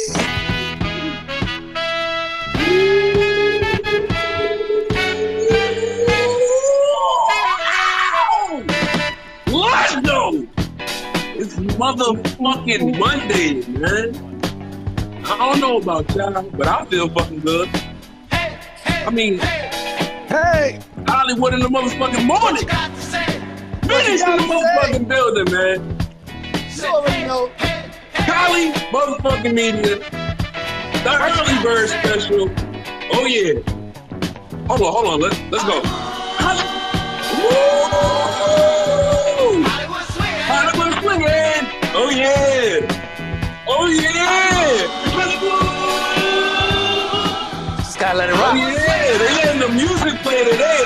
Let's go! It's motherfucking Monday, man. I don't know about y'all, but I feel fucking good. I mean, Hey, Hollywood in the motherfucking morning. Finish in the motherfucking building, man. you already know. Collie motherfucking media. The early bird special. Oh yeah. Hold on. Let's go. Woo! Hollywood swinging. Oh yeah. Oh yeah. Just gotta let it Oh rock. yeah. They letting the music play today.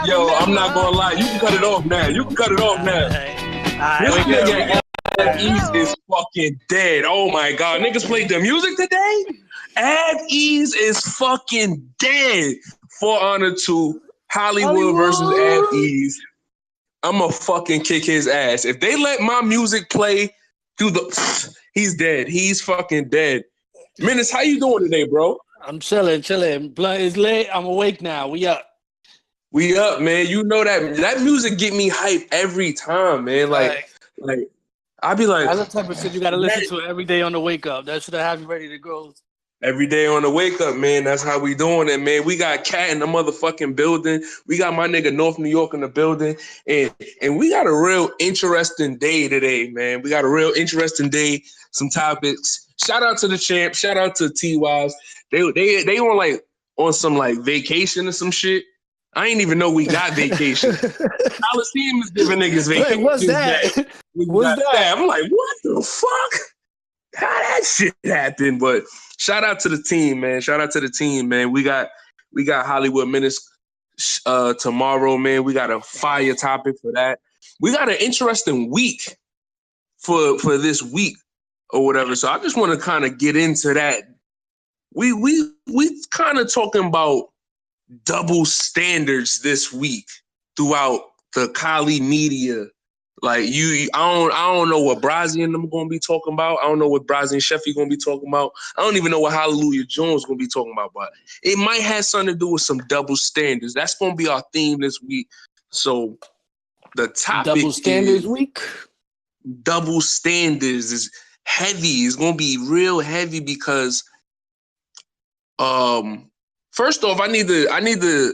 Yo, I'm not gonna lie. You can cut it off now. This nigga Ad Ease is fucking dead. Oh my god. Niggas played the music today? Ad Ease is fucking dead. For honor to Hollywood versus Ad Ease. I'ma fucking kick his ass. If they let my music play through he's dead. He's fucking dead. Menace, how you doing today, bro? I'm chilling. Blunt is lit. I'm awake now. We up. We up, man. You know that music get me hype every time, man. Like I be like, that's the type of shit you gotta listen to every day on the wake up. That should have you ready to go. every day on the wake up, man. That's how we doing it, man. We got Cat in the motherfucking building. We got my nigga North New York in the building. And we got a real interesting day today, man. We got a real interesting day, some topics. Shout out to the champ. Shout out to T-Wise. They on some like vacation or some shit. I ain't even know we got vacation. Coliseum is giving niggas vacation. Wait, what's that? What's that? I'm like, what the fuck? How that shit happened? But shout out to the team, man. We got Hollywood Minutes tomorrow, man. We got a fire topic for that. We got an interesting week for this week or whatever. So I just want to kind of get into that. We kind of talking about double standards this week throughout the Kali media. Like I don't know what Brazzy and them gonna be talking about. I don't know what Brazzy and Sheffy gonna be talking about. I don't even know what Hallelujah Jones gonna be talking about. But it might have something to do with some double standards. That's gonna be our theme this week. So the topic Double standards week. Double standards is heavy. It's gonna be real heavy because first off, I need to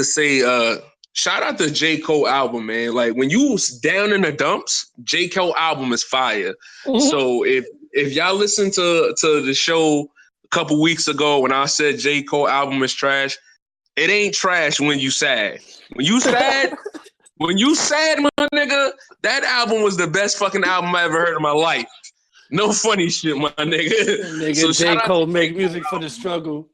say shout out to J. Cole album, man. Like when you was down in the dumps, J. Cole album is fire. Mm-hmm. So if y'all listen to the show a couple weeks ago when I said J. Cole album is trash, it ain't trash when you sad. When you sad, my nigga, that album was the best fucking album I ever heard in my life. No funny shit, my nigga. So J. Cole make music for the struggle.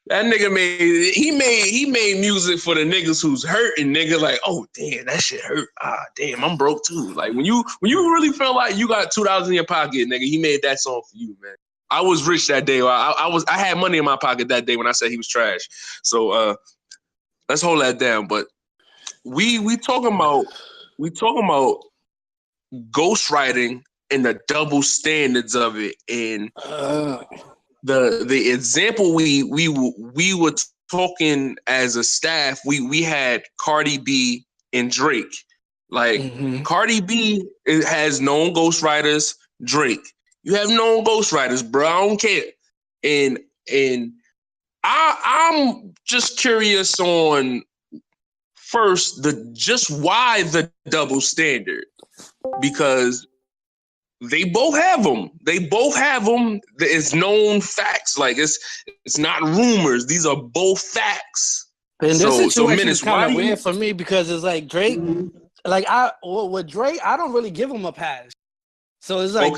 That nigga made music for the niggas who's hurting, nigga. Like, oh damn, that shit hurt. Damn, I'm broke too. Like when you really feel like you got $2 in your pocket, nigga, he made that song for you, man. I was rich that day. I had money in my pocket that day when I said he was trash. So let's hold that down. But we talking about ghostwriting and the double standards of it, and the example we were talking as a staff, we had Cardi B and Drake. Like Cardi B has known ghostwriters. Drake, you have known ghostwriters, bro. I don't care. And I'm just curious on first just why the double standard, because they both have them. It's known facts. Like it's not rumors. These are both facts. And this situation is kind of weird for me because it's like Drake. Like with Drake, I don't really give him a pass. So it's like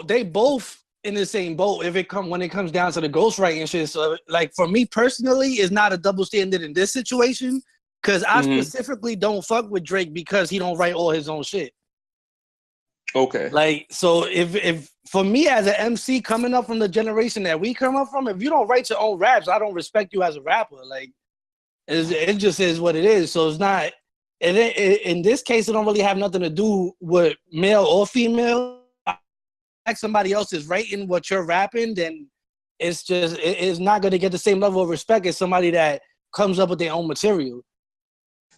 they both in the same boat when it comes down to the ghostwriting shit. So like for me personally, it's not a double standard in this situation because I specifically don't fuck with Drake because he don't write all his own shit. Okay. Like, so if for me as an MC coming up from the generation that we come up from, if you don't write your own raps, I don't respect you as a rapper. Like, it just is what it is. So it's not, in this case, it don't really have nothing to do with male or female. somebody else is writing what you're rapping, then it's not going to get the same level of respect as somebody that comes up with their own material.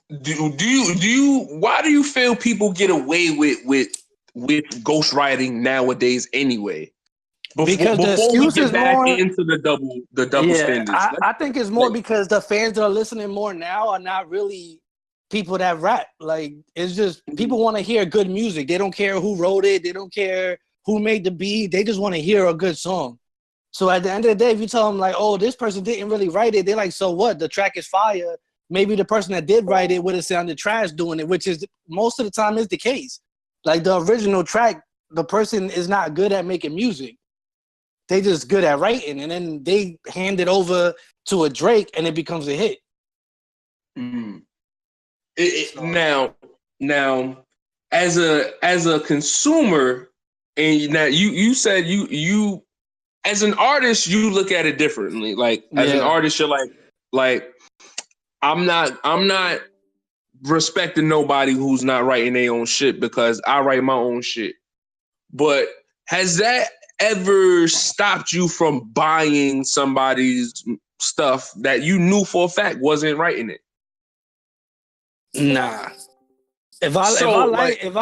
Why do you feel people get away with ghostwriting nowadays anyway? Because the excuse is more into the double standards. I think it's more because the fans that are listening more now are not really people that rap. Like, it's just people want to hear good music. They don't care who wrote it. They don't care who made the beat. They just want to hear a good song. So at the end of the day, if you tell them like, oh, this person didn't really write it, they're like, so what? The track is fire. Maybe the person that did write it would have sounded trash doing it, which is most of the time is the case. Like, the original track, the person is not good at making music. They just good at writing, and then they hand it over to a Drake, and it becomes a hit. Mm. Now, as a consumer, and now you said you as an artist, you look at it differently. Like, as an artist, you're like I'm not respecting nobody who's not writing their own shit because I write my own shit. But has that ever stopped you from buying somebody's stuff that you knew for a fact wasn't writing it? Nah. If I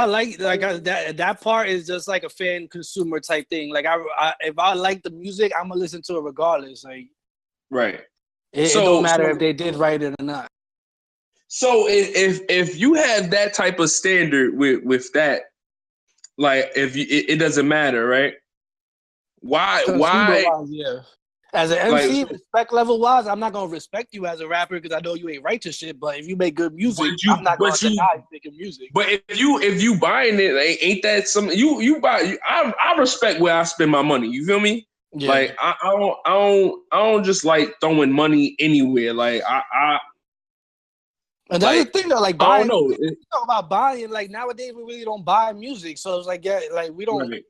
like that part is just like a fan consumer type thing. Like, if I like the music, I'm gonna listen to it regardless. Like, right. It don't matter if they did write it or not. So if you have that type of standard with that, like, if it doesn't matter, right? Why? Yeah. As an MC, respect level wise, I'm not gonna respect you as a rapper because I know you ain't write your shit. But if you make good music, I'm not gonna deny you making music. But if you buying it, ain't that something you buy? I respect where I spend my money. You feel me? Yeah. Like, I don't just like throwing money anywhere. Like, and that's the thing though, like, buying. I don't know. Talk about buying. Like, nowadays we really don't buy music, so it's like, we don't. Right.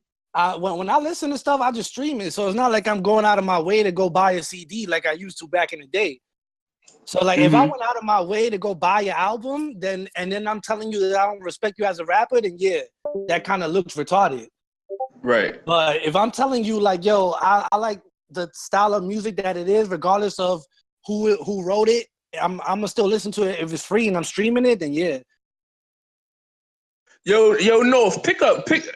When I listen to stuff, I just stream it. So it's not like I'm going out of my way to go buy a CD like I used to back in the day. So, like, if I went out of my way to go buy your album, and then I'm telling you that I don't respect you as a rapper, then yeah, that kind of looks retarded. Right. But if I'm telling you, like, yo, I like the style of music that it is, regardless of who wrote it, I'm gonna still listen to it. If it's free and I'm streaming it, then yeah. Yo, North,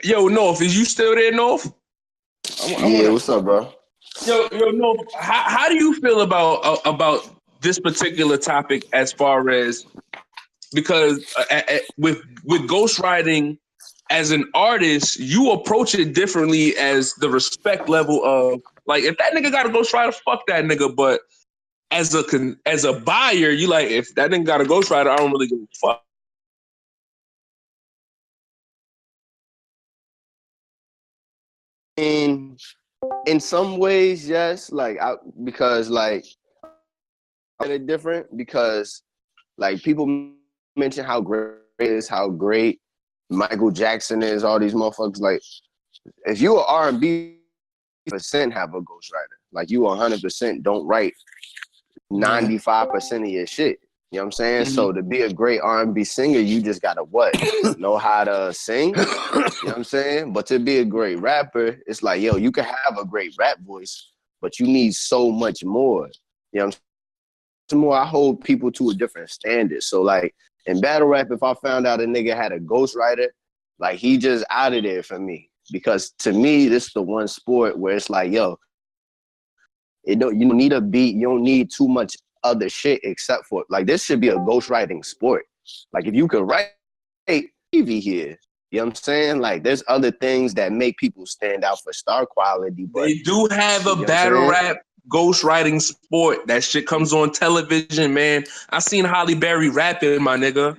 Yo, North, is you still there, North? What's up, bro? Yo, North, how do you feel about this particular topic as far as, because with ghostwriting as an artist, you approach it differently as the respect level of, like, if that nigga got a ghostwriter, fuck that nigga, but as a buyer, you like, if that nigga got a ghostwriter, I don't really give a fuck. In some ways, yes. Like, because like it's different because, like, people mention how great it is, how great Michael Jackson is, all these motherfuckers. Like, if you are R&B, percent have a ghostwriter. Like, you 100% don't write 95% of your shit. You know what I'm saying? Mm-hmm. So to be a great R&B singer, you just gotta what? Know how to sing? You know what I'm saying? But to be a great rapper, it's like, yo, you can have a great rap voice, but you need so much more. You know what I'm saying? More, I hold people to a different standard. So, like, in battle rap, if I found out a nigga had a ghostwriter, like, he just out of there for me. Because to me, this is the one sport where it's like, yo, you don't need a beat, you don't need too much other shit except for, like, this should be a ghostwriting sport. Like, if you could write TV here, you know what I'm saying? Like, there's other things that make people stand out for star quality. But they do have a battle rap ghostwriting sport. That shit comes on television, man. I seen Holly Berry rapping, my nigga.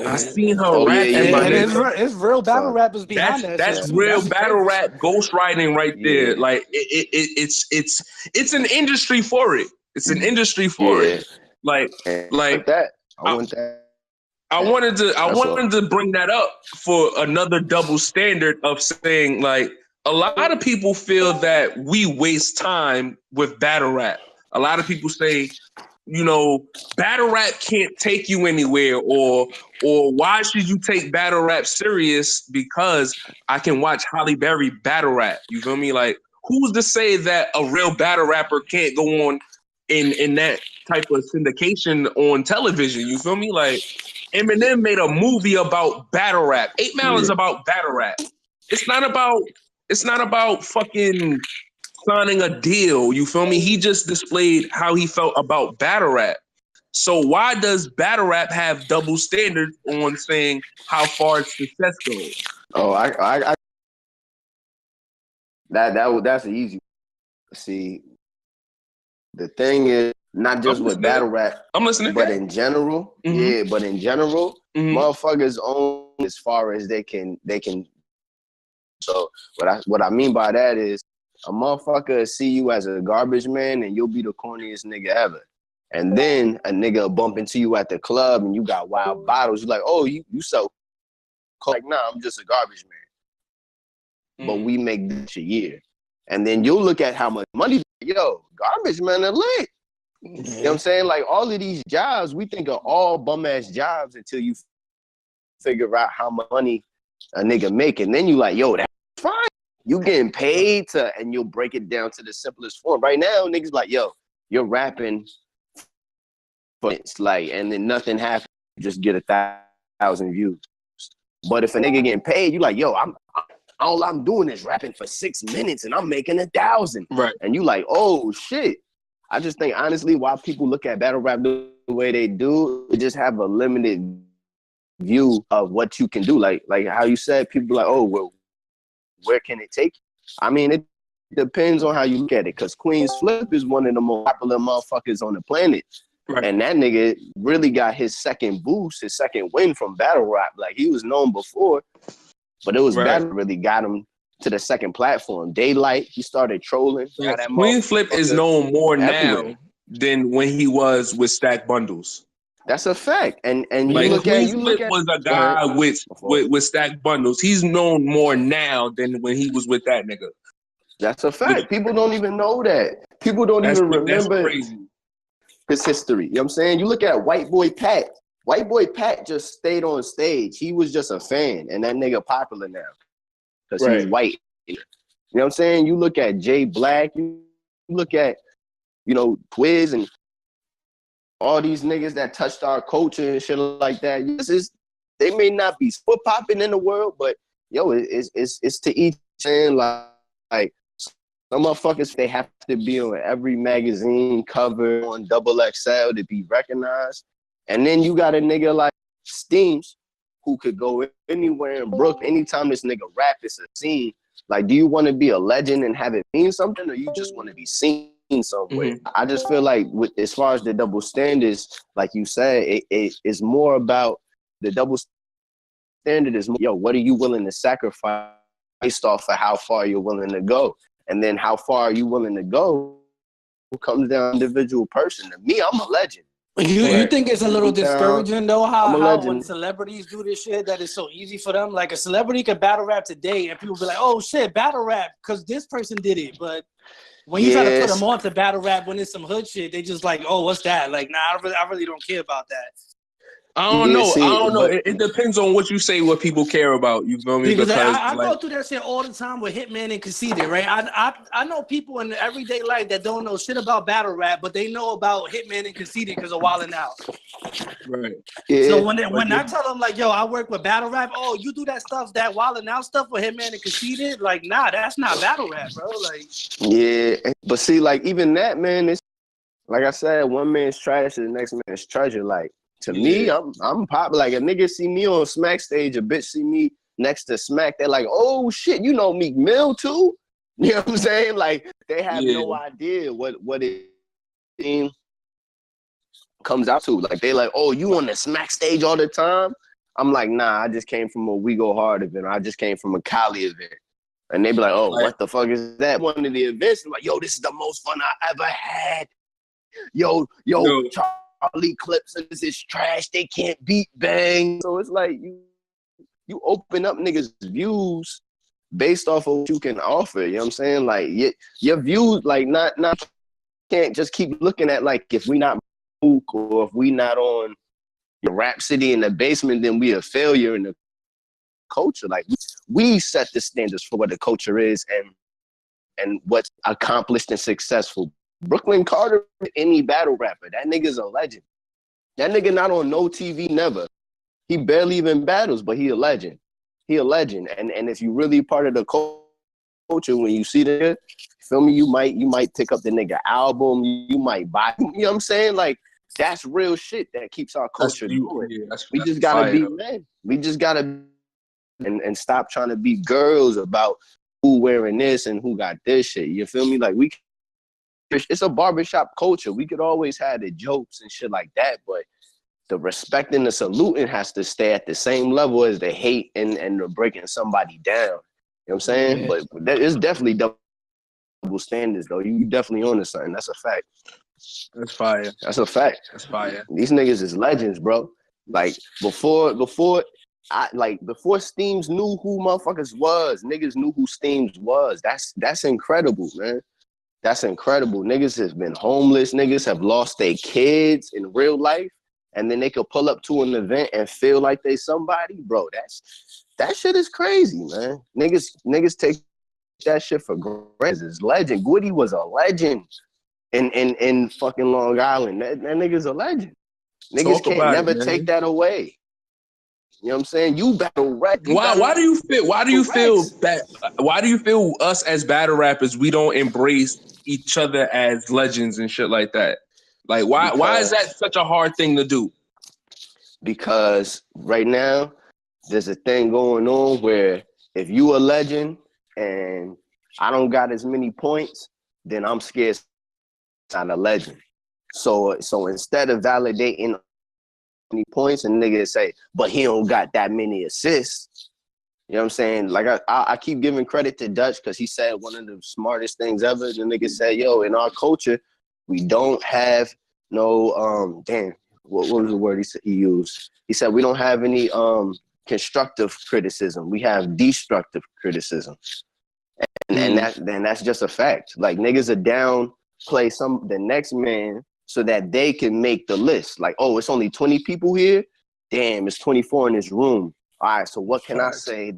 I seen her rapping, my nigga. It's real battle rappers behind that. That's real battle rap ghostwriting right there. Like, it's an industry for it. It's an industry for it. Like that. I want that. I wanted to bring that up for another double standard of saying, like, a lot of people feel that we waste time with battle rap. A lot of people say battle rap can't take you anywhere, or why should you take battle rap serious because I can watch Halle Berry battle rap? You feel me? Like, who's to say that a real battle rapper can't go on in that type of syndication on television? You feel me? Like, Eminem made a movie about battle rap. 8 Mile is about battle rap. It's not about fucking signing a deal. You feel me? He just displayed how he felt about battle rap. So why does battle rap have double standards on saying how far success goes? Oh, I that's an easy. See, the thing is not just with battle rap. I'm listening. But in general, motherfuckers own as far as they can. So what I mean by that is a motherfucker see you as a garbage man and you'll be the corniest nigga ever. And then a nigga will bump into you at the club and you got wild bottles. You're like, oh, you so cool. Like, nah, I'm just a garbage man. But we make this a year. And then you'll look at how much money, garbage man are lit. You know what I'm saying? Like, all of these jobs, we think are all bum-ass jobs until you figure out how much money a nigga make. And then you like, yo, that's fine. You getting paid and you'll break it down to the simplest form. Right now, niggas like, yo, you're rapping for it's like, and then nothing happens. You just get 1,000 views. But if a nigga getting paid, you like, yo, all I'm doing is rapping for 6 minutes and I'm making 1,000. Right. And you like, oh shit. I just think honestly, why people look at battle rap the way they do, they just have a limited view of what you can do. Like how you said, people like, oh, well, where can it take you? I mean, it depends on how you look at it. Because Queen's Flip is one of the most popular motherfuckers on the planet. Right. And that nigga really got his second boost, his second win from battle rap. Like, he was known before, but it was battle really got him to the second platform. Daylight, he started trolling. Queen Flip is known more now than when he was with Stack Bundles. That's a fact. And like, Queen Flip was a guy with Stack Bundles. He's known more now than when he was with that nigga. That's a fact. People don't even know that. People don't even remember his history. You know what I'm saying? You look at White Boy Pat. White Boy Pat just stayed on stage. He was just a fan, and that nigga popular now because he's white. You know what I'm saying? You look at Jay Black. You look at, Quiz and all these niggas that touched our culture and shit like that. They may not be foot popping in the world, but it's to each end. Like some motherfuckers, they have to be on every magazine cover on XXL to be recognized. And then you got a nigga like Steams who could go anywhere in Brook. Anytime this nigga rap, it's a scene. Like, do you want to be a legend and have it mean something, or you just want to be seen somewhere? I just feel like as far as the double standards, like you said, it is more about the double standard is, what are you willing to sacrifice based off of how far you're willing to go? And then how far are you willing to go comes down to individual person. To me, I'm a legend. You think it's a little discouraging though how when celebrities do this shit that is so easy for them? Like, a celebrity could battle rap today and people be like, oh shit, battle rap because this person did it. But when you try to put them on to battle rap when it's some hood shit, they just like, oh, what's that? Like, nah, I really don't care about that. I don't know. It depends on what you say, what people care about. You feel me? Because I go through that shit all the time with Hitman and Conceited, right? I know people in everyday life that don't know shit about battle rap, but they know about Hitman and Conceited because of Wildin' Out. Right. Yeah. So when I tell them like, yo, I work with battle rap, oh, you do that stuff, that Wildin' Out stuff with Hitman and Conceited? Like, nah, that's not battle rap, bro. Like, yeah, but see, like, even that, man, it's like I said, one man's trash is the next man's treasure. Like, to me, I'm popular. Like, a nigga see me on Smack stage, a bitch see me next to Smack, they're like, oh shit, you know Meek Mill too? You know what I'm saying? Like, they have no idea what it comes out to. Like, they like, oh, you on the Smack stage all the time? I'm like, nah, I just came from a We Go Hard event. I just came from a Cali event. And they be like, oh, what the fuck is that? One of the events, I'm like, yo, this is the most fun I ever had. Yo, Charlie Clips, this is trash. They can't beat Bang. So it's like you open up niggas' views based off of what you can offer. You know what I'm saying? Like, your views, like, not can't just keep looking at, like, if we not or if we not on Rhapsody in the basement, then we a failure in the culture. Like we set the standards for what the culture is and what's accomplished and successful. Brooklyn Carter, any battle rapper, that nigga's a legend. That nigga not on no TV, never. He barely even battles, but he a legend. He a legend. And if you really part of the culture, when you see that, feel me, you might pick up the nigga album, you might buy, you know what I'm saying? Like, that's real shit that keeps our culture going. Yeah, we just gotta be men. We just gotta and stop trying to be girls about who wearing this and who got this shit. You feel me? Like it's a barbershop culture. We could always have the jokes and shit like that, but the respect and the saluting has to stay at the same level as the hate and the breaking somebody down. You know what I'm saying? Yeah. But that is definitely double standards, though. You definitely on to something. That's a fact. That's fire. That's a fact. That's fire. These niggas is legends, bro. Like before Steams knew who motherfuckers was, niggas knew who Steams was. That's incredible, man. That's incredible. Niggas have been homeless. Niggas have lost their kids in real life, and then they could pull up to an event and feel like they somebody, bro. That shit is crazy, man. Niggas take that shit for granted. It's legend. Goody was a legend in fucking Long Island. That nigga's a legend. Niggas can't never take that away. You know what I'm saying? You battle rap. Why do you feel us as battle rappers, we don't embrace each other as legends and shit like that? Like why is that such a hard thing to do? Because right now there's a thing going on where if you a legend and I don't got as many points, then I'm scared I'm not a legend. So instead of validating many points and niggas say, but he don't got that many assists. You know what I'm saying? Like I keep giving credit to Dutch because he said one of the smartest things ever. The nigga said, yo, in our culture, we don't have no what was the word he used? He said we don't have any constructive criticism. We have destructive criticism. And that's just a fact. Like niggas are downplay the next man so that they can make the list. Like, oh, it's only 20 people here? Damn, it's 24 in this room. All right, so what can I say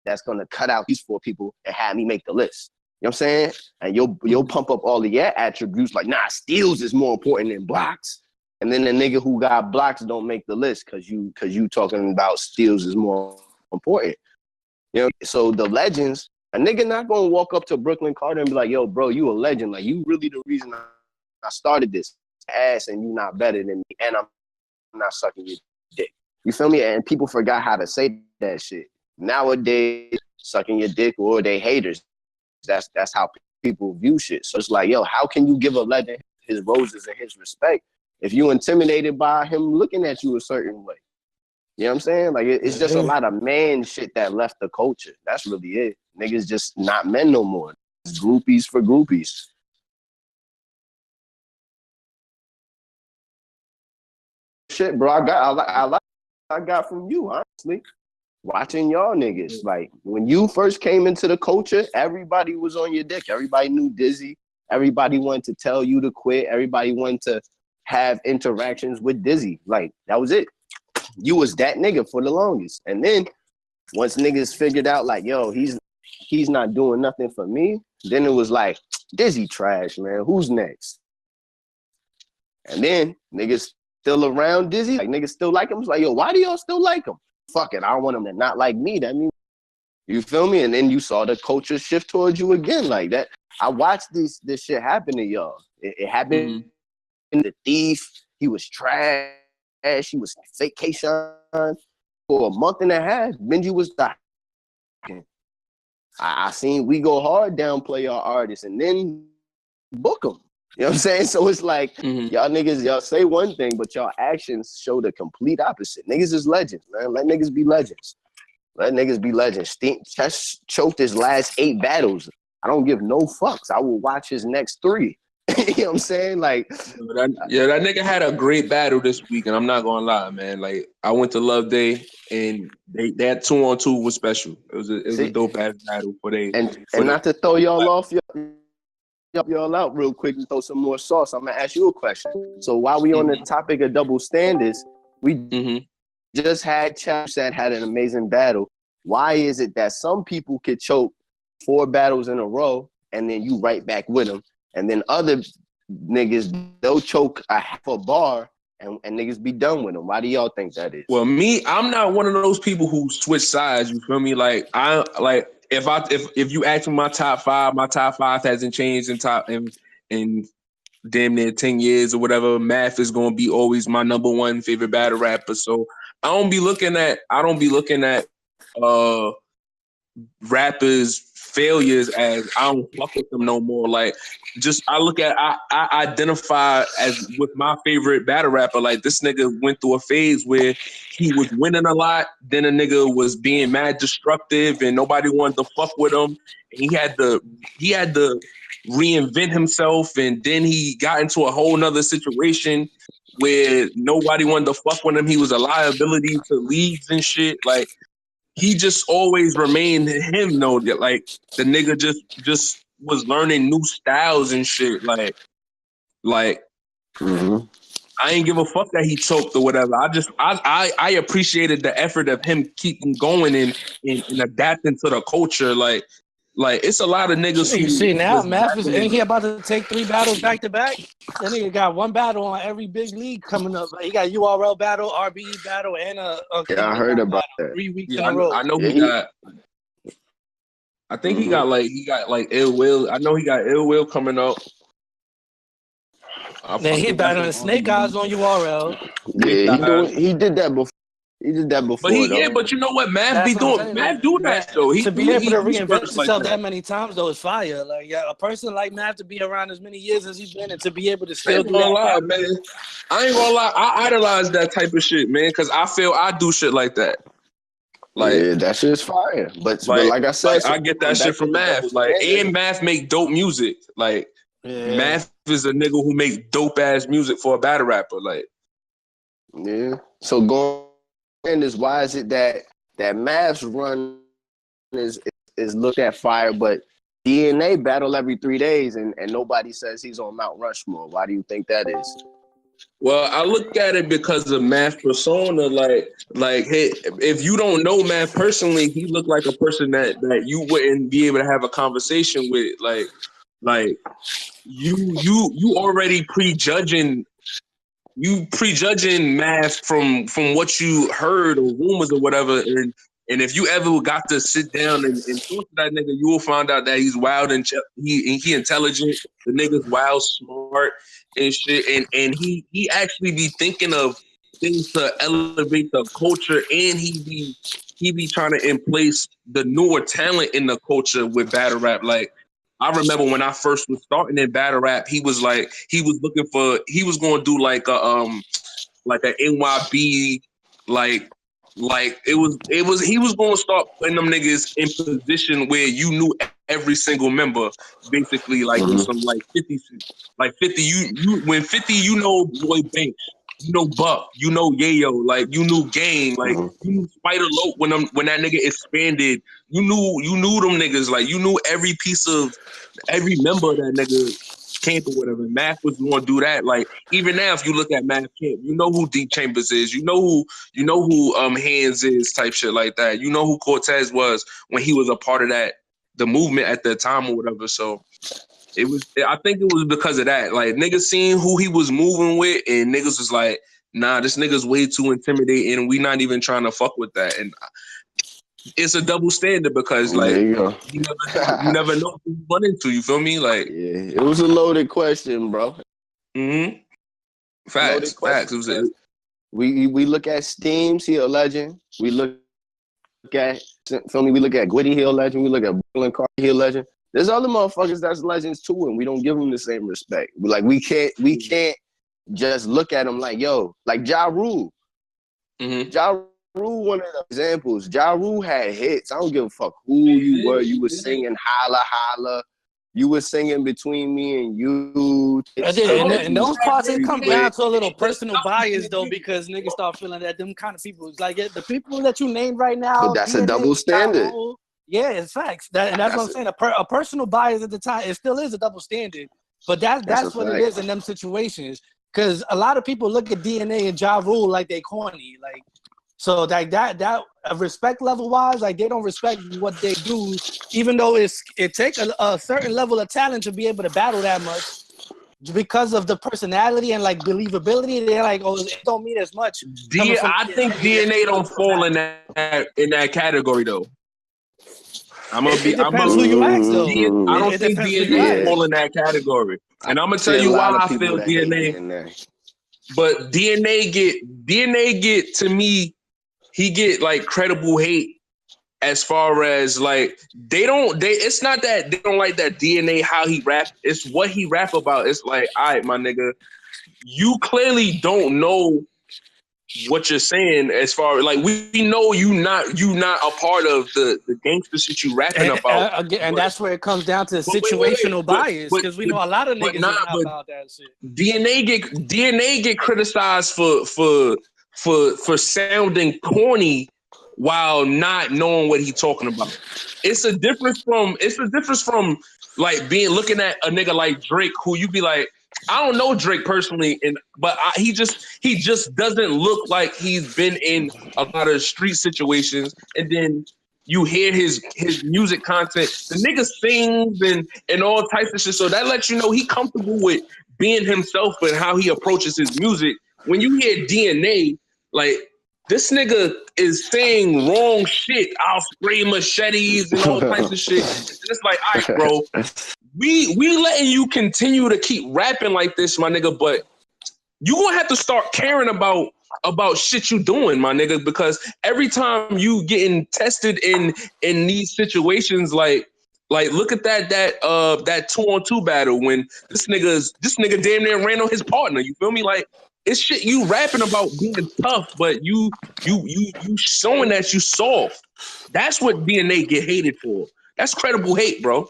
that's gonna cut out these 4 people and have me make the list? You know what I'm saying? And you'll pump up all of your attributes like, nah, steals is more important than blocks. And then the nigga who got blocks don't make the list because you talking about steals is more important. You know, so the legends, a nigga not gonna walk up to Brooklyn Carter and be like, yo, bro, you a legend. Like, you really the reason I started this ass and you not better than me and I'm not sucking your dick. You feel me? And people forgot how to say that shit. Nowadays, sucking your dick or they haters. That's how people view shit. So it's like, yo, how can you give a legend his roses and his respect if you intimidated by him looking at you a certain way? You know what I'm saying? Like, it's just a lot of man shit that left the culture. That's really it. Niggas just not men no more. It's groupies for groupies. Shit, bro, I got from you, honestly. Watching y'all niggas. Like, when you first came into the culture, everybody was on your dick. Everybody knew Dizzy. Everybody wanted to tell you to quit. Everybody wanted to have interactions with Dizzy. Like, that was it. You was that nigga for the longest. And then once niggas figured out, like, yo, he's not doing nothing for me, then it was like, Dizzy trash, man. Who's next? And then niggas still around Dizzy, like niggas still like him. It's like, yo, why do y'all still like him? Fuck it, I don't want him to not like me. That means, you feel me? And then you saw the culture shift towards you again, like that. I watched this shit happen to y'all. It happened. The Thief, he was trash. He was fake K-Shine for a month and a half. Benji was dying. I seen We Go Hard downplay our artists and then book them. You know what I'm saying? So it's like, y'all niggas, y'all say one thing, but y'all actions show the complete opposite. Niggas is legends, man. Let niggas be legends. Let niggas be legends. Chess choked his last 8 battles. I don't give no fucks. I will watch his next 3. You know what I'm saying? Like, that nigga had a great battle this week, and I'm not gonna lie, man. Like, I went to Love Day, and that 2-on-2 was special. It was a dope ass battle for they. And not to throw y'all off, help y'all out real quick and throw some more sauce. I'm gonna ask you a question. So while we on the topic of double standards, we just had Champs that had an amazing battle. Why is it that some people could choke 4 battles in a row and then you right back with them, and then other niggas they'll choke a half a bar and niggas be done with them? Why do y'all think that is? Well, I'm not one of those people who switch sides. You feel me? Like if you ask me my top 5 hasn't changed in damn near 10 years or whatever. Math is gonna be always my number one favorite battle rapper. So I don't be looking at rappers' failures as I don't fuck with them no more. Like, just I identify as with my favorite battle rapper. Like, this nigga went through a phase where he was winning a lot, then a nigga was being mad destructive and nobody wanted to fuck with him. And he had to reinvent himself, and then he got into a whole nother situation where nobody wanted to fuck with him. He was a liability to leagues and shit. Like, he just always remained him, though. Like, the nigga just was learning new styles and shit. Like I ain't give a fuck that he choked or whatever. I appreciated the effort of him keeping going and adapting to the culture. Like it's a lot of niggas. You see now, Math ain't he about to take 3 battles back to back? That nigga got 1 battle on every big league coming up. He got URL battle, RBE battle, and a I heard about battle, that. 3 weeks in a row. I know he got. I think he got like Ill Will. I know he got Ill Will coming up. Then he battling Snake Eyes on URL. Yeah, he did that before. He did that before. But you know what? Math be doing. Math do that though. To be able to reinvent himself that many times though is fire. Like, yeah, a person like Math to be around as many years as he's been and to be able to still do that. Man. I ain't gonna lie. I idolize that type of shit, man, because I feel I do shit like that. Like, yeah, that shit's fire. But like I said, I get that shit from Math. Like, and Math make dope music. Like, Math is a nigga who make dope ass music for a battle rapper. Like, yeah. So going in is, why is it that Math's run is looked at fire, but DNA battle every 3 days and nobody says he's on Mount Rushmore? Why do you think that is? Well, I look at it because of Math's persona. Like, hey, if you don't know Math personally, he looked like a person that you wouldn't be able to have a conversation with. Like you already prejudging Math from what you heard or rumors or whatever. And if you ever got to sit down and talk to that nigga, you will find out that he's wild and he intelligent. The nigga's wild, smart and shit. And he actually be thinking of things to elevate the culture, and he be trying to emplace the newer talent in the culture with battle rap. Like, I remember when I first was starting in battle rap, he was going to do like a NYB, he was going to start putting them niggas in position where you knew every single member, basically, like do some like 50 you when 50, you know Boy Banks, you know Buck, you know Yayo, like you knew Game, like you knew Spider Lope when that nigga expanded, you knew them niggas, like you knew every piece of every member of that nigga camp or whatever. Math was going to do that. Like, even now, if you look at Math camp, you know who Deep Chambers is, you know who Hands is, type shit like that. You know who Cortez was when he was a part of the movement at the time or whatever. So I think it was because of that. Like, niggas seen who he was moving with, and niggas was like, nah, this nigga's way too intimidating, and we not even trying to fuck with that. And it's a double standard because, like, you never know who you run into. You feel me? Like, yeah, it was a loaded question, bro. Facts. It was we look at Steams, he a legend. We look at We look at Gwitty, he a legend. We look at Brooklyn Carter, he a legend. There's other motherfuckers that's legends too, and we don't give them the same respect. We can't just look at them like, yo, like Ja Rule. Ja Rule, one of the examples. Ja Rule had hits. I don't give a fuck who you were. You were singing Holla Holla. You were singing Between Me and You. And those parts, it come down to a little personal bias, though, because niggas start feeling that them kind of people, like the people that you named right now. But that's a double standard. Yeah, it's facts. And that's what I'm saying. A personal bias at the time, it still is a double standard. But that's what it is in them situations. Because a lot of people look at DNA and Ja Rule like they corny. Like, so like that respect level wise, like they don't respect what they do, even though it takes a certain level of talent to be able to battle that much. Because of the personality and like believability, they're like, oh, it don't mean as much. I think DNA don't fall in that category though. It depends who you ask though. I don't think DNA fall in that category, and I'm gonna tell you why I feel DNA. But DNA get to me, he get like credible hate as far as like it's not that they don't like that DNA how he rap, it's what he rap about. It's like, all right, my nigga, you clearly don't know what you're saying as far as like we know you not a part of the gangster shit you rapping about. And that's where it comes down to situational bias, because we know a lot of niggas is not about that shit. DNA get criticized for sounding corny while not knowing what he's talking about. It's a difference from like looking at a nigga like Drake, who you be like, I don't know Drake personally, but he just doesn't look like he's been in a lot of street situations. And then you hear his music content. The nigga sings and all types of shit. So that lets you know he comfortable with being himself and how he approaches his music. When you hear DNA, like, this nigga is saying wrong shit. I'll spray machetes and all types of shit. And it's like, all right, bro, we letting you continue to keep rapping like this, my nigga, but you gonna have to start caring about shit you doing, my nigga, because every time you getting tested in these situations, like look at that 2-on-2 battle when this nigga damn near ran on his partner. You feel me? Like, it's shit you rapping about being tough, but you showing that you soft. That's what DNA get hated for. That's credible hate, bro.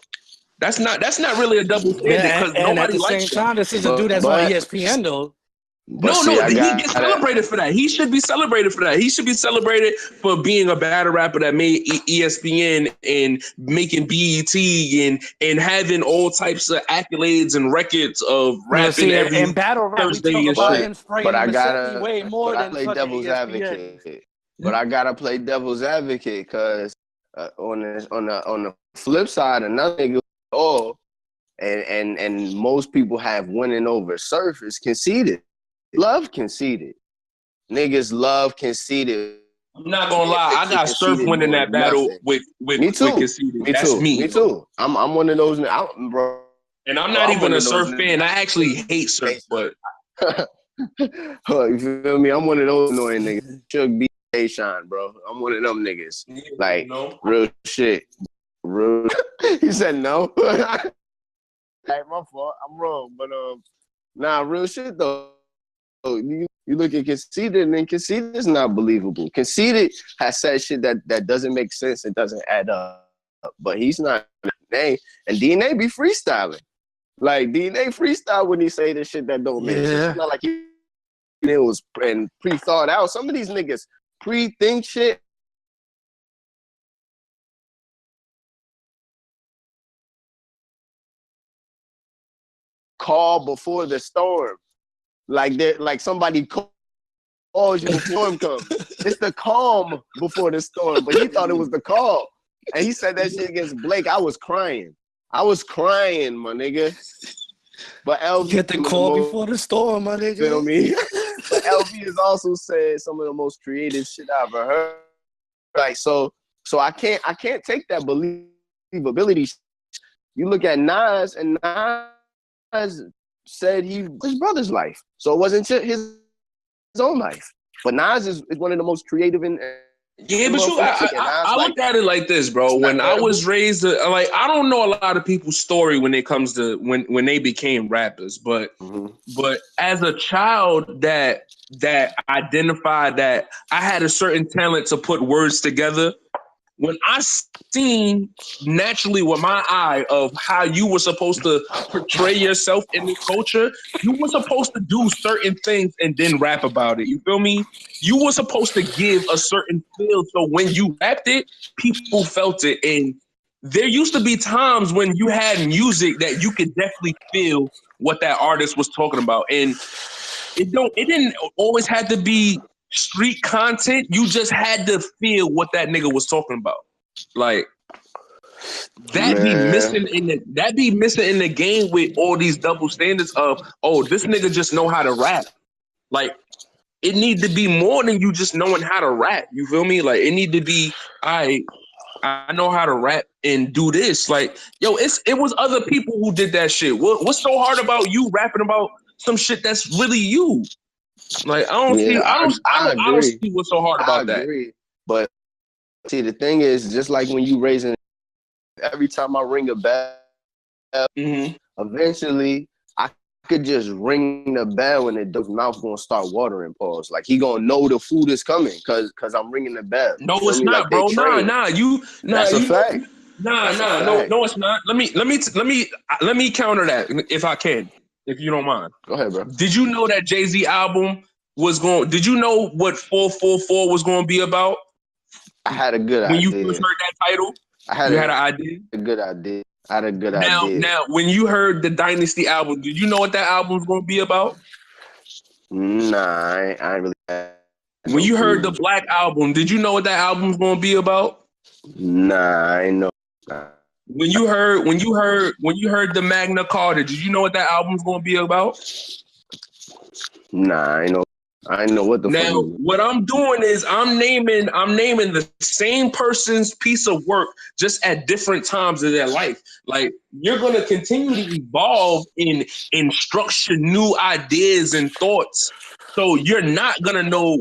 That's not really a double standard, because nobody likes that. At the same time, this is a dude that's on ESPN though. He gets celebrated for that. He should be celebrated for that. He should be celebrated for being a battle rapper that made ESPN and making BET and having all types of accolades and records of rapping every battle rap. Thursday and shit. But I gotta play devil's advocate. But I gotta play devil's advocate, because on the flip side, another nigga, and most people have winning over Surface conceded. Love conceded. Niggas love conceded. I'm not gonna lie, I got Surf winning that battle with me too. conceded. That's me. Me too. I'm one of those, bro. And I'm not even a Surf fan. I actually hate Surf, but you feel me? I'm one of those annoying niggas. Chuck B. Shine, bro. I'm one of them niggas. Like, real shit. Real. He said no. Hey, my fault. I'm wrong, but nah, real shit though. You look at Conceited, and Conceited is not believable. Conceited has said shit that doesn't make sense. It doesn't add up. But he's not DNA. And DNA be freestyling. Like, DNA freestyle when he say this shit that don't make sense. It's not like it was pre-thought out. Some of these niggas pre-think shit. Call before the storm. Like somebody calls you before the storm comes. It's the calm before the storm, but he thought it was the call. And he said that shit against Blake. I was crying, my nigga. But LV get the call before the storm, my nigga. Feel me? But LV has also said some of the most creative shit I've ever heard. Like, so I can't take that believability. You look at Nas, and Nas said his brother's life, so it wasn't his own life. But Nas is one of the most creative and but I look at it like this, bro. When I was raised, like, I don't know a lot of people's story when it comes to when they became rappers, but as a child that identified that I had a certain talent to put words together, when I seen naturally with my eye of how you were supposed to portray yourself in this culture, you were supposed to do certain things and then rap about it. You feel me? You were supposed to give a certain feel so when you rapped it, people felt it. And there used to be times when you had music that you could definitely feel what that artist was talking about. And it didn't always have to be street content. You just had to feel what that nigga was talking about. Like that be missing in the game with all these double standards of, oh, this nigga just know how to rap. Like it need to be more than you just knowing how to rap. You feel me? Like it need to be, I know how to rap and do this. Like, yo, it was other people who did that shit. What's so hard about you rapping about some shit that's really you? Like I don't see what's so hard about that. But see, the thing is, just like when you raising, every time I ring a bell, eventually I could just ring the bell and the mouth gonna start watering. Pause. Like he gonna know the food is coming because I'm ringing the bell. No, it's not, like, bro. That's a fact. No, it's not. Let me counter that if I can. If you don't mind. Go ahead, bro. Did you know that Jay-Z album did you know what 444 was going to be about? I had a good idea. When you first heard that title? You had an idea? A good idea. I had a good idea. Now, when you heard the Dynasty album, did you know what that album was going to be about? Nah, I ain't really. When you heard the Black album, did you know what that album was going to be about? Nah, I know. Nah. When you heard the Magna Carta, did you know what that album's gonna be about? Nah, I know what the fuck. Now, what I'm doing is I'm naming the same person's piece of work just at different times of their life. Like you're gonna continue to evolve in structure new ideas and thoughts. So you're not gonna know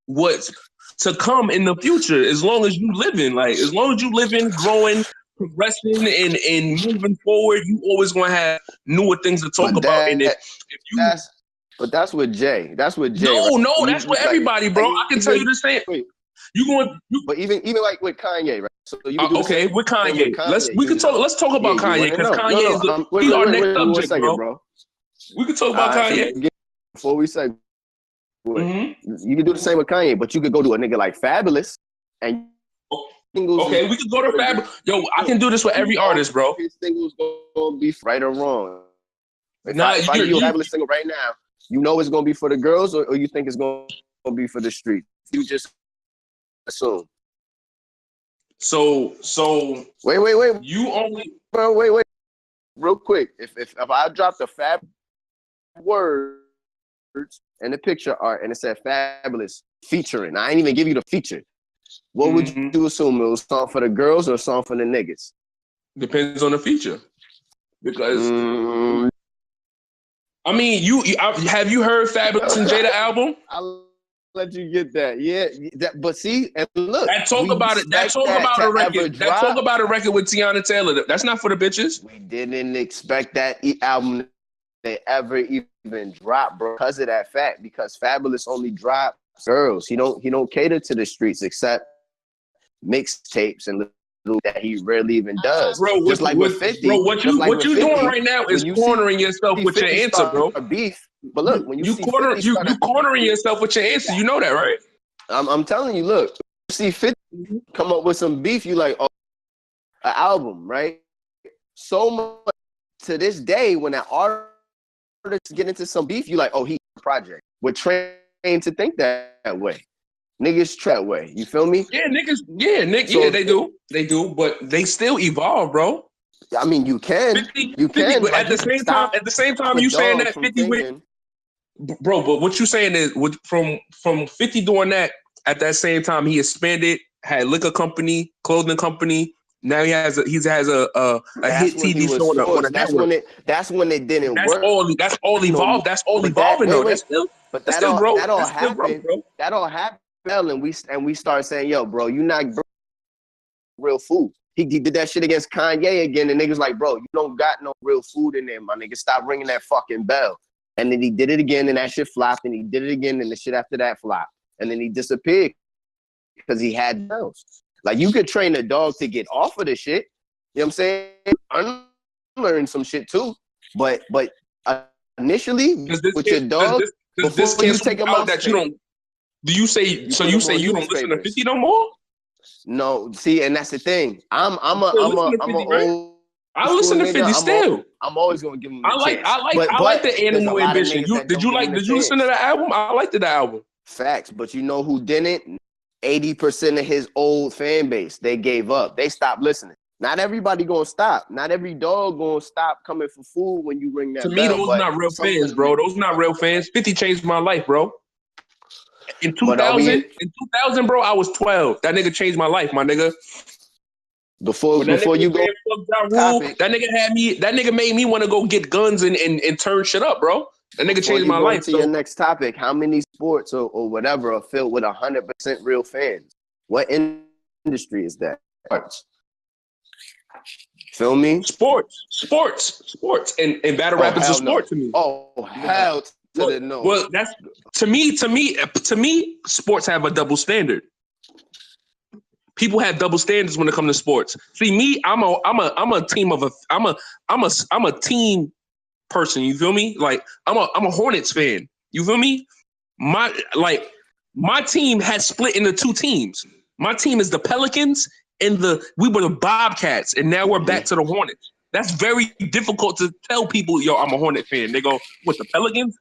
what's to come in the future as long as you living. Like as long as you living, growing, progressing and moving forward, you always gonna have newer things to talk about. And if you that's with Jay. That's with Jay. No, that's with everybody, bro. I can tell you the same. But even like with Kanye, right? So you okay, with Kanye. Let's talk about Kanye because Kanye is our next subject, bro. We can talk about Kanye. Before we say, you can do the same with Kanye, but you could go to a nigga like Fabulous and. Okay, we can go to Fabulous. Yo, I can do this with every artist, bro. His singles gonna be right or wrong. If I give you a Fabulous single right now, you know it's gonna be for the girls, or you think it's gonna be for the street? You just assume. So wait. You only wait. Real quick, if I drop the Fab words and the picture art and it said Fabulous featuring, I ain't even give you the feature. What would you assume? It was a song for the girls or a song for the niggas? Depends on the feature. Because I mean, have you heard Fabulous and Jada album? I'll let you get that. Yeah, but see, and look. That talk about a record with Tiana Taylor. That's not for the bitches. We didn't expect that album to ever even drop, bro, because of that fact. Because Fabulous only dropped girls. He don't cater to the streets except mixtapes and little that he rarely even does. Bro, just like with 50. Bro, what you doing right now is cornering yourself with your answer, bro. Beef. But look, when you cornering yourself with your answer, you know that, right? I'm telling you, look, you see 50 come up with some beef, you like, oh, an album, right? So much to this day, when that artist get into some beef, you like, oh, he project. We're trained to think that way. Niggas try that way. You feel me? Yeah, they do, but they still evolve, bro. I mean, you can. 50, but at the same time, you saying that 50 with, bro. But what you saying is, from 50 doing that at that same time, he expanded, had liquor company, clothing company. Now he has a hit TV show on a network. That's when it didn't work. That's all evolved. That's all evolving though. That all happened. That all happened, and we start saying, "Yo, bro, you not real food." He did that shit against Kanye again, and niggas like, "Bro, you don't got no real food in there, my nigga. Stop ringing that fucking bell." And then he did it again, and that shit flopped, and he did it again, and the shit after that flopped, and then he disappeared because he had bells. Like, you could train a dog to get off of the shit. You know what I'm saying? Unlearn some shit too. But initially, with your dog, before you take him out, that you don't. Do you say so? You say you don't listen to 50 no more? No, see, and that's the thing. I'm a old. I listen to 50 still. I'm always gonna give him a chance. I like the Animal Ambition. Did you listen to the album? I liked the album. Facts, but you know who didn't? 80% of his old fan base, they gave up. They stopped listening. Not everybody gonna stop. Not every dog gonna stop coming for food when you ring that bell. To me, those not real fans, bro. Those not real fans. 50 changed my life, bro. In 2000, bro, I was 12. That nigga changed my life, my nigga. Before you go, that nigga made me want to go get guns and turn shit up, bro. That nigga changed my life. To your next topic, how many sports or whatever are filled with 100% real fans? What industry is that? Feel me? Sports, and battle rap is a sport to me. Oh hell to the no. Well, that's to me, sports have a double standard. People have double standards when it comes to sports. See, me, I'm a team person. You feel me? Like I'm a Hornets fan. You feel me? My team has split into two teams. My team is the Pelicans and we were the Bobcats, and now we're back to the Hornets. That's very difficult to tell people, yo, I'm a Hornet fan. They go, what, the Pelicans?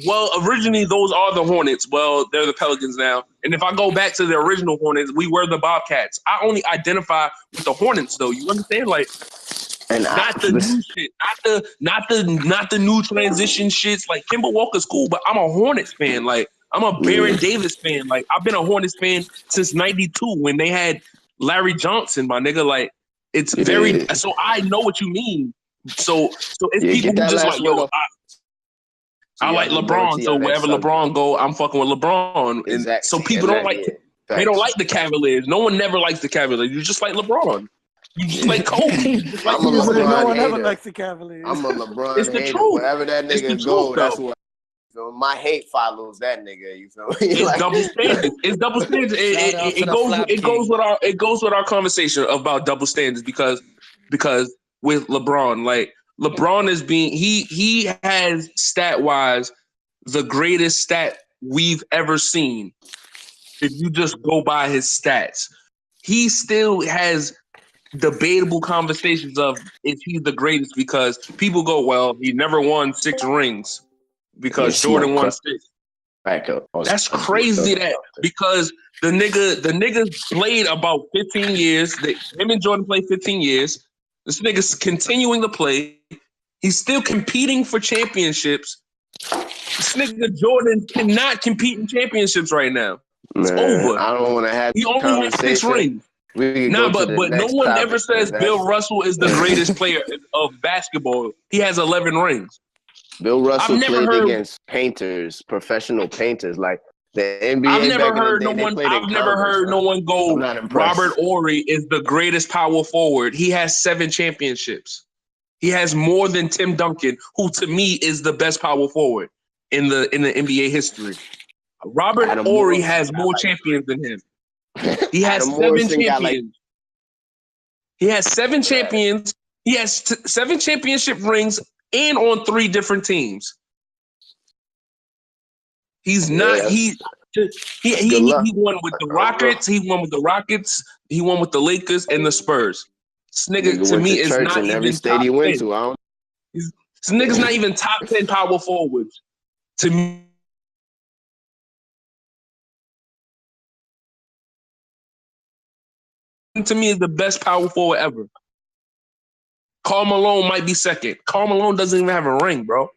Well, originally those are the Hornets. Well, they're the Pelicans now. And if I go back to the original Hornets, we were the Bobcats. I only identify with the Hornets, though. You understand? Like, and not the new shit, not the new transition shits. Like, Kemba Walker's cool, but I'm a Hornets fan. Like, I'm a Baron Davis fan. Like, I've been a Hornets fan since '92 when they had Larry Johnson, my nigga. Like, it's very. So I know what you mean. So it's people who just like, yo, I like LeBron, so wherever LeBron go, I'm fucking with LeBron. And so people don't like they don't like the Cavaliers. No one never likes the Cavaliers. You just like LeBron. You just like Kobe. No one ever likes the Cavaliers. I'm a LeBron it's the hater. Truth. Wherever that nigga go, that's what. So my hate follows that nigga. You feel me? It's double standards. It's double standards. It goes with our conversation about double standards because with LeBron, like LeBron is he has stat wise the greatest stat we've ever seen. If you just go by his stats, he still has debatable conversations of if he's the greatest because people go, well, he never won 6 rings. Because Jordan won 6. That's crazy that because the nigga played about 15 years. Him and Jordan played 15 years. This nigga's continuing to play. He's still competing for championships. This nigga Jordan cannot compete in championships right now. It's over. I don't want to have. He only has 6 rings. But no one ever says Bill Russell is the greatest player of basketball. He has 11 rings. Bill Russell played against painters, professional painters, like the NBA. I've never heard no one go. Robert Horry is the greatest power forward. He has 7 championships. He has more than Tim Duncan, who to me is the best power forward in the NBA history. Robert Horry has more champions than him. He has 7 champions. He has 7 champions. He has 7 championship rings. And on 3 different teams. He's not. He won with the Rockets. He won with the Rockets. He won with the Lakers and the Spurs. This nigga to me is not even every state he went to. This nigga's not even top 10 power forwards. To me is the best power forward ever. Karl Malone might be second. Karl Malone doesn't even have a ring, bro.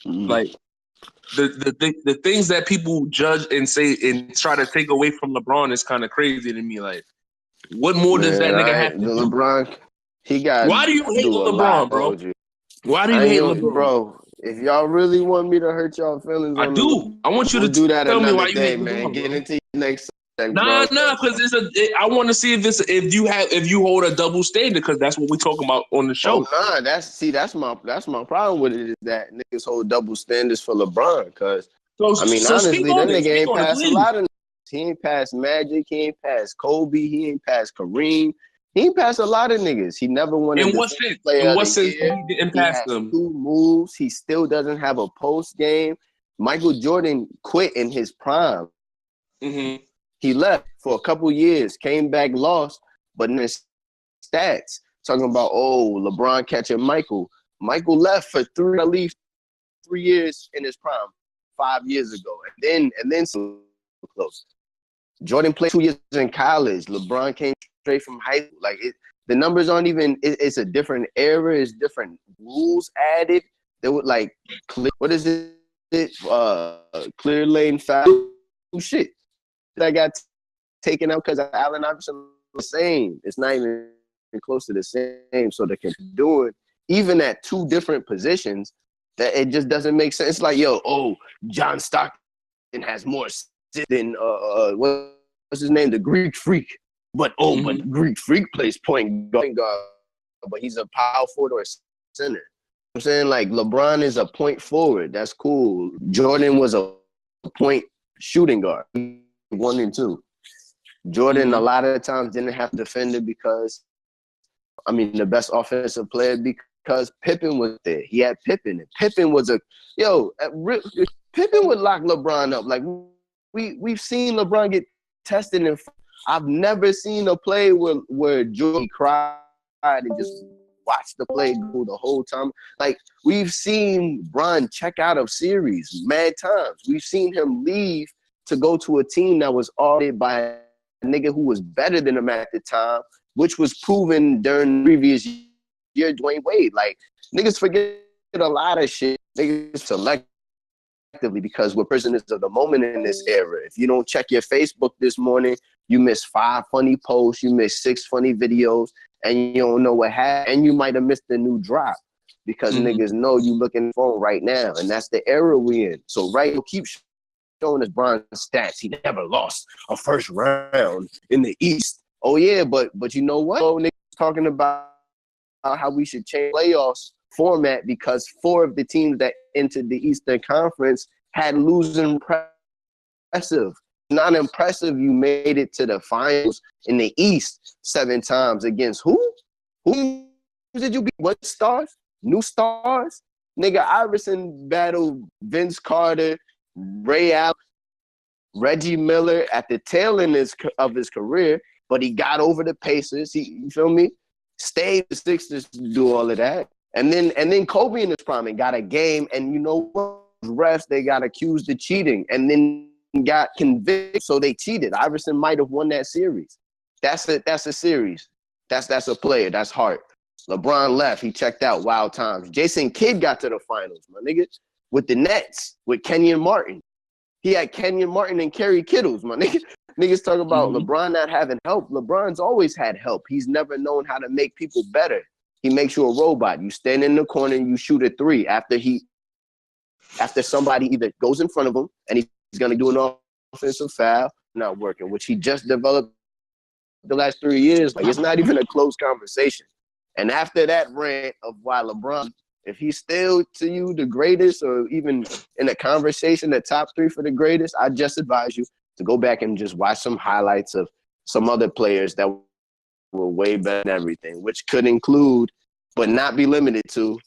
Like the things that people judge and say and try to take away from LeBron is kind of crazy to me. Like, what more does that nigga have to do? LeBron, he got. Why do you hate LeBron, bro? Why do you hate LeBron, bro? If y'all really want me to hurt y'all feelings, I do. I want you to do that. Tell me why you hate man. Get into your next. Nah, because I want to see if you hold a double standard because that's what we talking about on the show. That's my problem with it is that niggas hold double standards for LeBron because honestly that nigga ain't passed a lot of. He ain't passed Magic. He ain't passed Kobe. He ain't passed Kareem. He ain't passed a lot of niggas. He never won a defensive player of the year. He didn't He pass had them? 2 moves. He still doesn't have a post game. Michael Jordan quit in his prime. Mm-hmm. He left for a couple years, came back, lost, but in his stats, talking about, LeBron catching Michael. Michael left for 3 years in his prime 5 years ago. And then so close. Jordan played 2 years in college. LeBron came straight from high school. Like, the numbers aren't even, it's a different era. It's different rules added. They would like, what is it? Clear lane foul. Shit. That got taken out because Allen Iverson was the same. It's not even close to the same. So they can do it even at 2 different positions. That it just doesn't make sense. It's like, John Stockton has more than what's his name, the Greek Freak. But but the Greek Freak plays point guard, but he's a power forward or a center. I'm saying, like, LeBron is a point forward. That's cool. Jordan was a point shooting guard. 1 and 2. Jordan a lot of times didn't have to defend it because, the best offensive player because Pippen was there. He had Pippen. And Pippen was Pippen would lock LeBron up. Like, we've seen LeBron get tested, and I've never seen a play where Jordan cried and just watched the play go the whole time. Like, we've seen Bron check out of series mad times. We've seen him leave to go to a team that was audited by a nigga who was better than him at the time, which was proven during the previous year, Dwayne Wade. Like, niggas forget a lot of shit. Niggas selectively because we're prisoners of the moment in this era. If you don't check your Facebook this morning, you miss 5 funny posts, you miss 6 funny videos, and you don't know what happened, and you might have missed the new drop because niggas know you looking for right now, and that's the era we in. So you'll keep showing us Bron's stats. He never lost a first round in the East. Oh yeah, but you know what? Niggas talking about how we should change playoffs format because 4 of the teams that entered the Eastern Conference had losing impressive. Not impressive you made it to the finals in the East 7 times against who? Who did you beat? What stars? New stars? Nigga, Iverson battled Vince Carter, Ray Allen, Reggie Miller at the tail end of his career, but he got over the Pacers. You feel me? Stayed the Sixers to do all of that. And then Kobe in his prime and got a game, and you know what? Refs, they got accused of cheating and then got convicted, so they cheated. Iverson might have won that series. That's a series. That's a player. That's Hart. LeBron left. He checked out. Wild times. Jason Kidd got to the finals, my nigga, with the Nets, with Kenyon Martin. He had Kenyon Martin and Kerry Kittles, my nigga. Niggas talk about LeBron not having help. LeBron's always had help. He's never known how to make people better. He makes you a robot. You stand in the corner and you shoot a 3 after somebody either goes in front of him and he's going to do an offensive foul, not working, which he just developed the last 3 years. Like, it's not even a close conversation. And after that rant of why LeBron, if he's still to you the greatest or even in a conversation, the top 3 for the greatest, I just advise you to go back and just watch some highlights of some other players that were way better than everything, which could include, but not be limited to,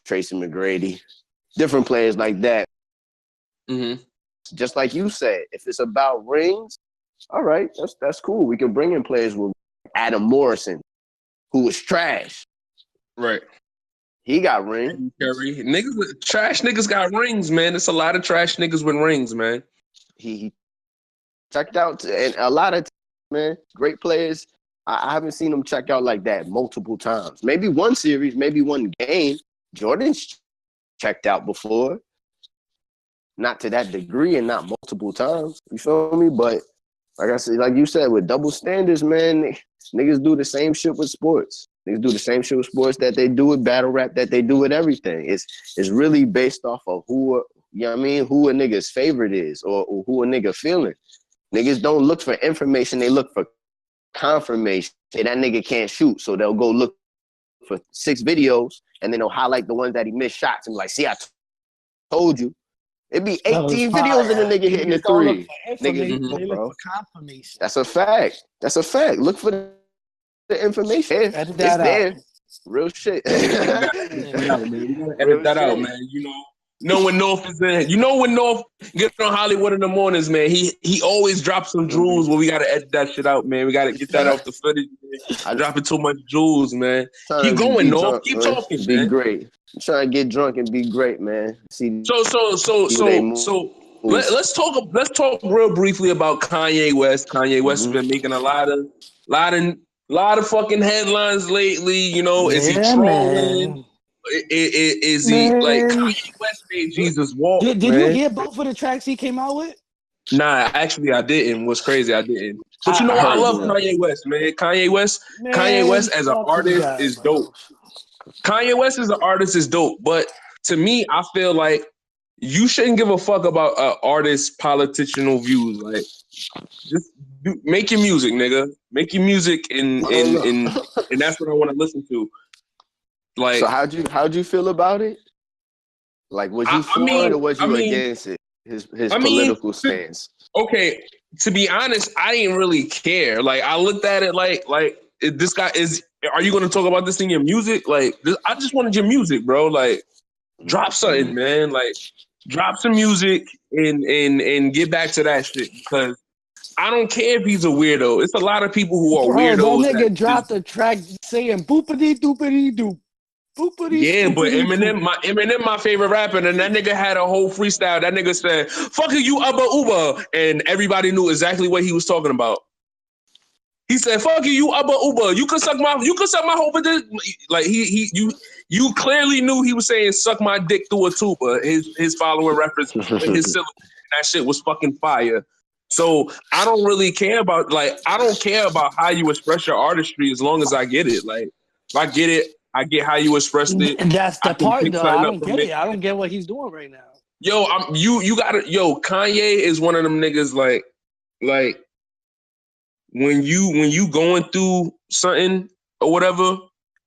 Tracy McGrady, different players like that. Just like you said, if it's about rings, all right, that's cool. We can bring in players with Adam Morrison, who was trash. Right. He got rings. Niggas with trash niggas got rings, man. It's a lot of trash niggas with rings, man. He checked out, and a lot of man, great players. I haven't seen him check out like that multiple times. Maybe one series, maybe one game. Jordan's checked out before. Not to that degree and not multiple times. You feel me? But like I said, like you said, with double standards, man, niggas do the same shit with sports. Niggas do the same shit with sports that they do with battle rap, that they do with everything. It's really based off of who a nigga's favorite is or who a nigga feeling. Niggas don't look for information, they look for confirmation. Say that nigga can't shoot, so they'll go look for 6 videos and then they'll highlight the ones that he missed shots and be like, see, I told you. It'd be 18 videos of the nigga hitting the three. Nigga, they look for confirmation. That's a fact. Look for the information. Edit that out. There. Real shit. Edit that out, man. You know when North is in. You know when North get on Hollywood in the mornings, man. He always drops some jewels, but we gotta edit that shit out, man. We gotta get that off the footage. Man. Dropping too much jewels, man. Keep going, North. Drunk, keep man. talking, be man. Great. I'm trying to get drunk and be great, man. So let's talk real briefly about Kanye West. Kanye West has been making a lot of fucking headlines lately. Is he trolling? Is he like Kanye West made Jesus walk? Did you hear both of the tracks he came out with? Nah, actually I didn't. What's crazy, I didn't. But I love Kanye West, man. Kanye West as an artist is dope. Kanye West as an artist is dope, but to me, I feel like you shouldn't give a fuck about artists' political views. Like, just make your music, nigga. Make your music, and that's what I want to listen to. Like, so how'd you feel about it? Like, was you for it or was you against it? His political stance. Okay, to be honest, I didn't really care. Like, I looked at it like this guy is. Are you going to talk about this in your music? Like, I just wanted your music, bro. Like, drop something, man. Like, drop some music and get back to that shit, because I don't care if he's a weirdo. It's a lot of people who are weirdos. That nigga dropped a track saying boopity doopity doop. Yeah, but Eminem, my favorite rapper, and that nigga had a whole freestyle. That nigga said, "Fuck you, Uber," and everybody knew exactly what he was talking about. He said, "Fuck you, Uber. You could suck my whole dick." Like you clearly knew he was saying "suck my dick through a tuba." His following reference with his syllable. That shit was fucking fire. So I don't really care about how you express your artistry as long as I get it. Like, if I get it, I get how you expressed it. That's the part, though. I don't get it. I don't get what he's doing right now. Yo, Kanye is one of them niggas like when you going through something or whatever,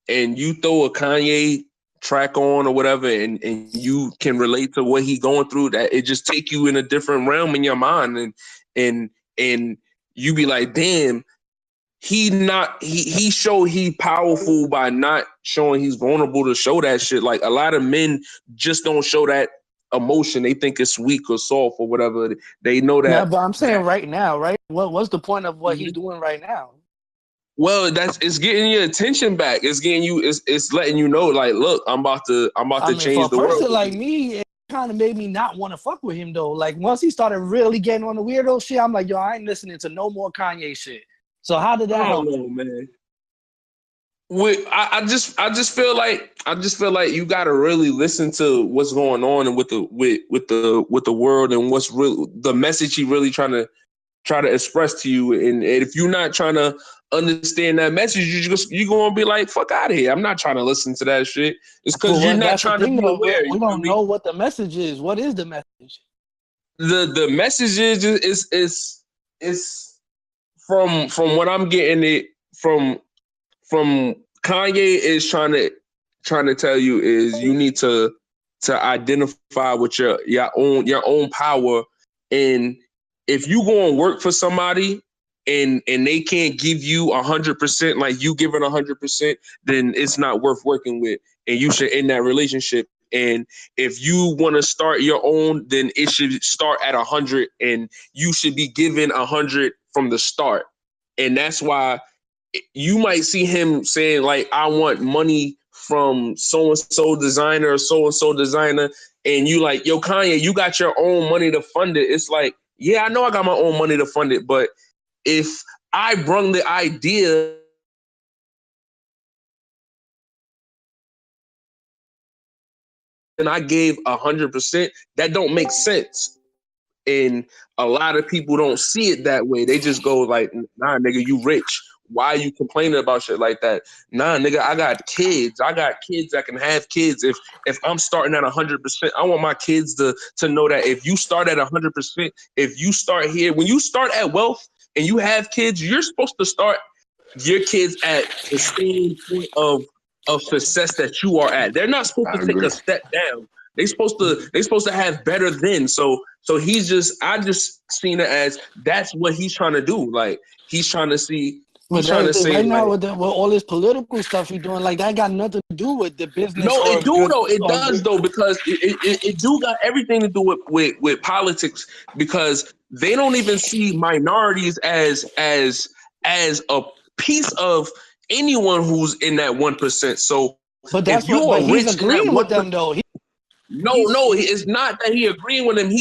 and you throw a Kanye track on or whatever, and you can relate to what he going through, that it just take you in a different realm in your mind, and you be like, damn, he showed he powerful by not showing he's vulnerable to show that shit. Like, a lot of men just don't show that emotion. They think it's weak or soft or whatever. They know that. Yeah, but I'm saying right now, right? What's the point of what he's doing right now? Well, it's getting your attention back. It's getting you. It's letting you know, like, look, I'm about to change the world. For a person like me, it kind of made me not want to fuck with him though. Like, once he started really getting on the weirdo shit, I'm like, yo, I ain't listening to no more Kanye shit. So how did that help? Man. I just feel like you gotta really listen to what's going on and with the world, and what's real, the message he really trying to express to you. And if you're not trying to understand that message, you're gonna be like, fuck out of here. I'm not trying to listen to that shit. It's because you're not trying to be aware. We don't know what the message is. What is the message? The message is from what I'm getting it from Kanye is trying to tell you is you need to identify with your own power. And if you go and work for somebody and they can't give you 100% like you give it 100%, then it's not worth working with, and you should end that relationship. And if you want to start your own, then it should start at 100, and you should be given 100 from the start. And that's why you might see him saying, like, I want money from so-and-so designer, and you like, yo, Kanye, you got your own money to fund it. It's like, yeah, I know I got my own money to fund it, but if I brung the idea and I gave 100%, that don't make sense. And a lot of people don't see it that way. They just go like, nah, nigga, you rich. Why are you complaining about shit like that? Nah, nigga, I got kids. I got kids that can have kids. If I'm starting at 100%, I want my kids to know that if you start at 100%, if you start here, when you start at wealth and you have kids, you're supposed to start your kids at the same point of success that you are at. They're not supposed to take a step down. They supposed to have better than. So I just seen it as that's what he's trying to do. Like he's trying to see. He's trying to say right now like, with all this political stuff he's doing, like that got nothing to do with the business. No, it do though. It does though, because it do got everything to do with politics, because they don't even see minorities as a piece of anyone who's in that 1%. So but that's but he's agreeing with them though. No, it's not that he agreeing with him.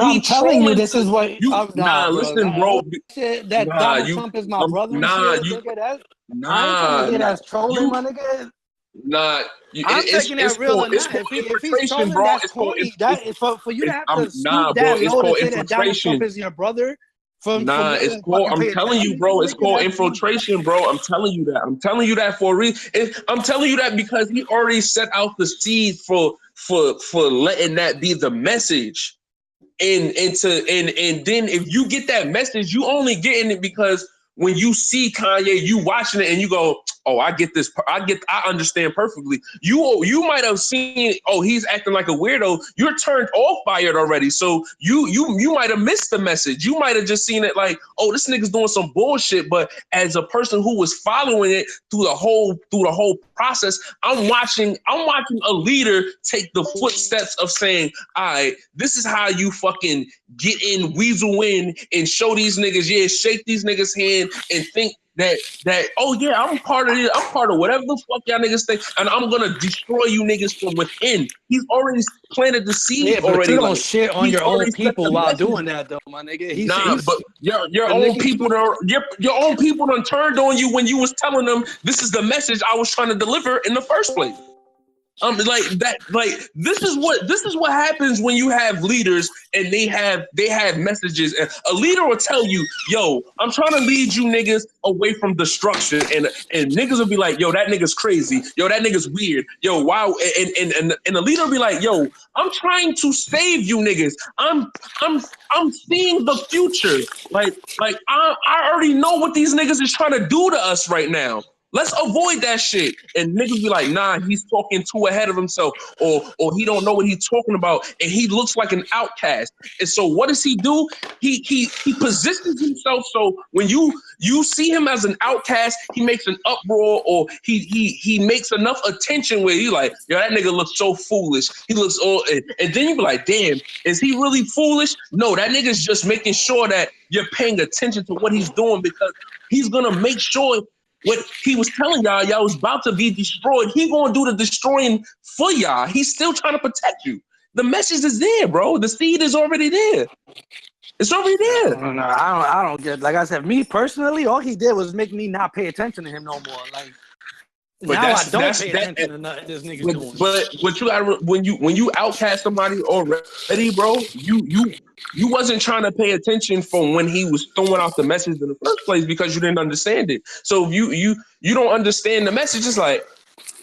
I'm telling you, this is what. Listen, bro. That Donald Trump is my brother. I ain't trying to hear that trolling, my nigga. I'm taking that real or not. If he's trolling, that's corny. That is for you to have to stoop that low to say that Donald Trump is your brother. It's called. I'm telling you, bro. It's called infiltration, bro. I'm telling you that. I'm telling you that for a reason. I'm telling you that because he already set out the seed for letting that be the message, and then if you get that message, you only getting it because when you see Kanye, you watching it and you go, oh, I get this. I understand perfectly. You might have seen, oh, he's acting like a weirdo. You're turned off by it already. So you might have missed the message. You might have just seen it like, oh, this nigga's doing some bullshit. But as a person who was following it through the whole process, I'm watching a leader take the footsteps of saying, all right, this is how you fucking get in, weasel in, and show these niggas, shake these niggas' hand and think that oh yeah, I'm part of it. I'm part of whatever the fuck y'all niggas think, and I'm gonna destroy you niggas from within. He's already planted the seed. Yeah, but already. You don't shit on your own people while doing that, though, my nigga. But your own people, your own people done turned on you when you was telling them this is the message I was trying to deliver in the first place. Like that, like this is what happens when you have leaders and they have messages. And a leader will tell you, yo, I'm trying to lead you niggas away from destruction, and niggas will be like, yo, that nigga's crazy, yo, that nigga's weird, yo, wow, and the leader will be like, yo, I'm trying to save you niggas. I'm seeing the future. Like I already know what these niggas is trying to do to us right now. Let's avoid that shit. And niggas be like, nah, he's talking too ahead of himself, or he don't know what he's talking about, and he looks like an outcast. And so what does he do? He positions himself so when you see him as an outcast, he makes an uproar, or he makes enough attention where you like, yo, that nigga looks so foolish. He looks all, and then you be like, damn, is he really foolish? No, that nigga's just making sure that you're paying attention to what he's doing, because he's gonna make sure what he was telling y'all was about to be destroyed. He gonna do the destroying for y'all. He's still trying to protect you. The message is there, bro. The seed is already there. It's already there. No, I don't get. Like I said, me personally, all he did was make me not pay attention to him no more. Like but now I don't pay attention to nothing this nigga doing. But you got when you outcast somebody already, bro, you wasn't trying to pay attention from when he was throwing out the message in the first place because you didn't understand it. So if you don't understand the message, it's like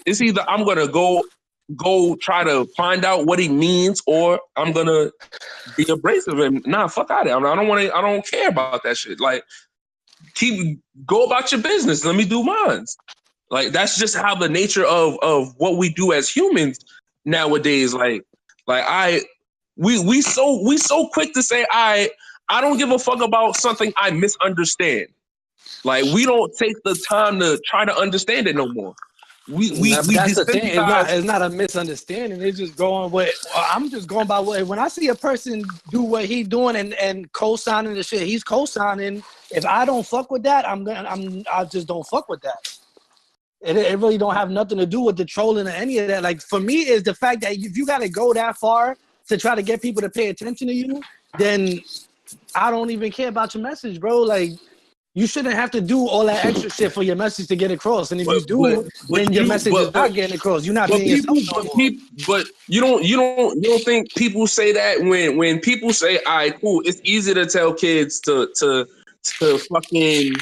it's either I'm gonna go try to find out what he means, or I'm gonna be abrasive and nah, fuck out of it. I don't care about that shit. Like go about your business. Let me do mine. Like that's just how the nature of what we do as humans nowadays. We so quick to say I don't give a fuck about something I misunderstand. Like we don't take the time to try to understand it no more. That's the thing. It's not a misunderstanding. It's just going with. I'm just going by what when I see a person do what he's doing and co-signing the shit he's co-signing. If I don't fuck with that, I just don't fuck with that. It really don't have nothing to do with the trolling or any of that. Like for me, is the fact that if you got to go that far to try to get people to pay attention to you, then I don't even care about your message, bro. Like you shouldn't have to do all that extra shit for your message to get across. And if you do, then your message is not getting across. You're not being yourself no more. But you don't think people say that when people say, all right, cool, it's easy to tell kids to fucking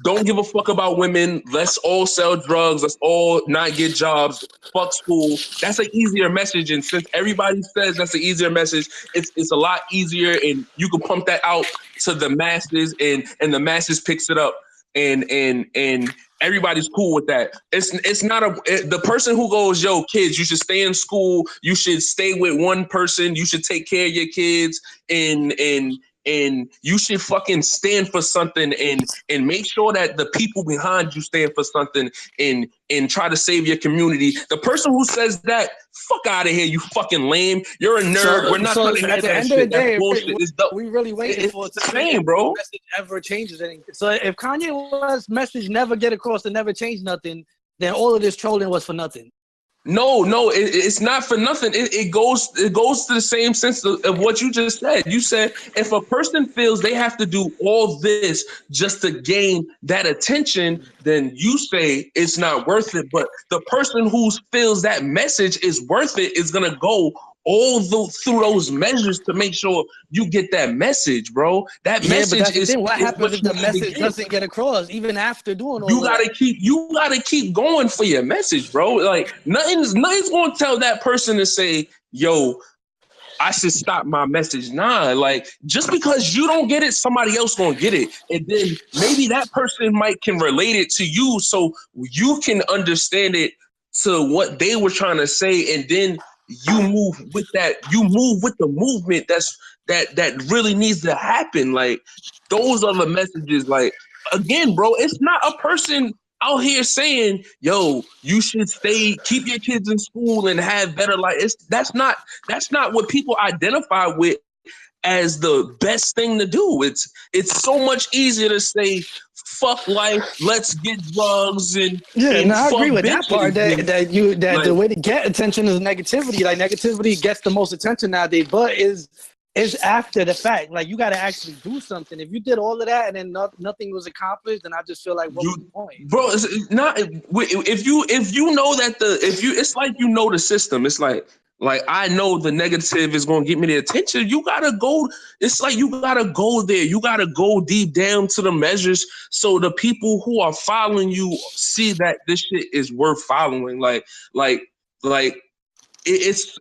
don't give a fuck about women. Let's all sell drugs. Let's all not get jobs. Fuck school. That's an easier message. And since everybody says that's an easier message, it's a lot easier, and you can pump that out to the masses, and the masses picks it up, and Everybody's cool with that. It's not the person who goes, yo, kids, you should stay in school. You should stay with one person. You should take care of your kids and you should fucking stand for something and make sure that the people behind you stand for something and try to save your community. The person who says that, fuck out of here, you fucking lame. You're a nerd. We're not trying to hear that shit. That's bullshit. We really waiting for it to change, bro. Message ever changes anything. So if Kanye West's message never get across and never change nothing, then all of this trolling was for nothing. No, it's not for nothing. It goes to the same sense of what you just said. You said if a person feels they have to do all this just to gain that attention, then you say it's not worth it. But the person who feels that message is worth it is gonna go through those measures to make sure you get that message, bro. That message is what happens if the message doesn't get across, even after doing all you gotta keep going for your message, bro. Like nothing's gonna tell that person to say, yo, I should stop my message. Nah, like just because you don't get it, somebody else gonna get it. And then maybe that person can relate it to you so you can understand it to what they were trying to say, and then you move with that. You move with the movement that really needs to happen. Like those are the messages. Like again, bro, it's not a person out here saying, "Yo, you should keep your kids in school and have better life." That's not what people identify with as the best thing to do. It's so much easier to say, fuck life, let's get drugs and I agree with that part. That the way to get attention is negativity. Like negativity gets the most attention nowadays, but is after the fact. Like you got to actually do something. If you did all of that and then nothing was accomplished, then I just feel like what was the point, bro? It's not if you know that it's like you know the system. It's like I know the negative is going to get me the attention. You got to go. It's like you got to go there. You got to go deep down to the measures so the people who are following you see that this shit is worth following. It's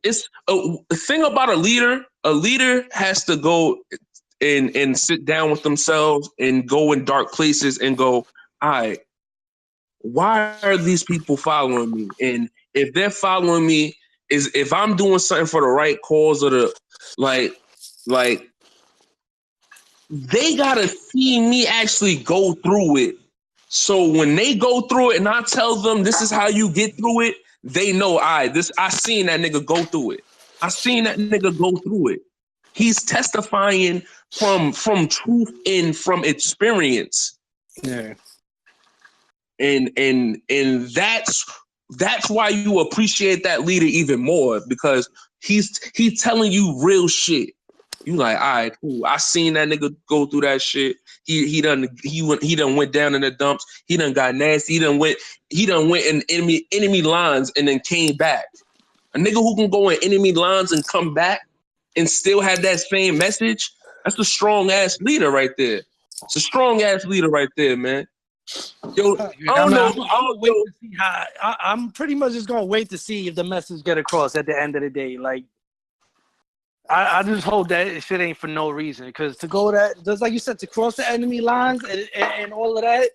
a thing about a leader. A leader has to go and sit down with themselves and go in dark places and go, all right, why are these people following me? And if they're following me, is if I'm doing something for the right cause or they gotta see me actually go through it. So when they go through it and I tell them this is how you get through it, they know I seen that nigga go through it. I seen that nigga go through it. He's testifying from truth and from experience. Yeah. And that's why you appreciate that leader even more, because he's telling you real shit. You like, all right, cool. I seen that nigga go through that shit. He done went down in the dumps. He done got nasty. He done went in enemy lines and then came back. A nigga who can go in enemy lines and come back and still have that same message, that's a strong ass leader right there. It's a strong ass leader right there, man. Yo, I don't know. I'm pretty much just gonna wait to see if the message get across at the end of the day. Like, I just hope that shit ain't for no reason. Because to go that, just like you said, to cross the enemy lines and all of that,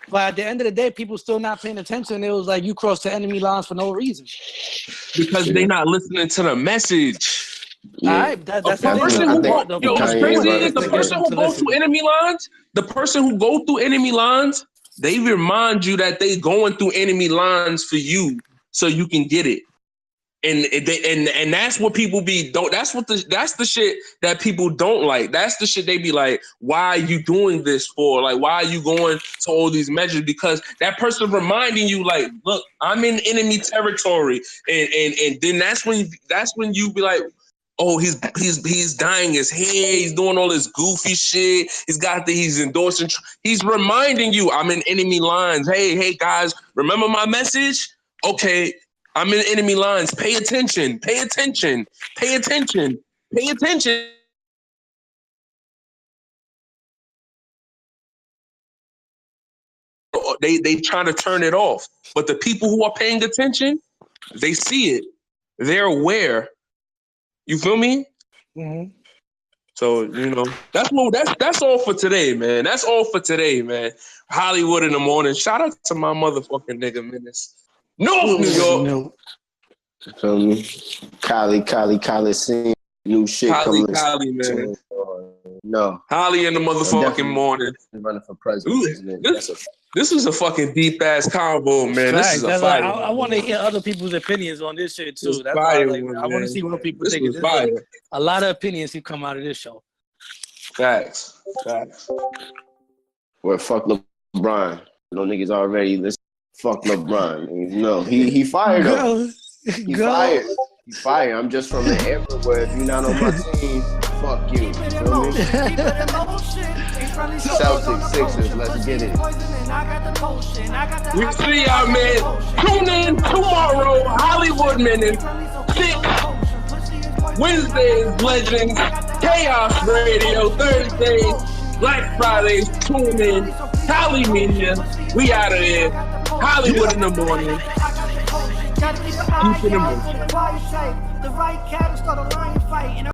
but at the end of the day, people still not paying attention. It was like you crossed the enemy lines for no reason. Because they not listening to the message. Yeah. All right, that's the person who goes through enemy lines. The person who go through enemy lines, they remind you that they going through enemy lines for you, so you can get it. And that's what people that's the shit that people don't like. That's the shit they be like, why are you doing this for? Like, why are you going to all these measures? Because that person reminding you, like, look, I'm in enemy territory. And then that's when you be like, oh, he's dyeing his hair. He's doing all this goofy shit. He's endorsing. He's reminding you, I'm in enemy lines. Hey guys, remember my message? Okay, I'm in enemy lines. Pay attention. Pay attention. Pay attention. Pay attention. They trying to turn it off, but the people who are paying attention, they see it. They're aware. You feel me? Mm-hmm. So, that's all for today, man. That's all for today, man. Hollywood in the morning. Shout out to my motherfucking nigga Menace. North New York. Feel me? Kali, seeing new shit coming. Kali, man. No. Holly in the motherfucking morning. Running for president. This was a fucking deep ass convo, man. This is a fire. I want to hear other people's opinions on this shit too. That's why I want to see what people think. This fire. A lot of opinions who come out of this show. Facts. Well, fuck LeBron. No niggas already. Let's fuck LeBron. No, he fired him. He fired. I'm just from the era where if you're not on my team, fuck you. Feel me? Celtics, Sixers, let's get it. We see y'all, man. Tune in tomorrow, Hollywood Minute, 6 Wednesdays, Legends, Chaos Radio, Thursdays, Black Fridays, tune in, Cali Media, we out of here, Hollywood in the morning. Keep in the morning. The right cattle start a lion fight.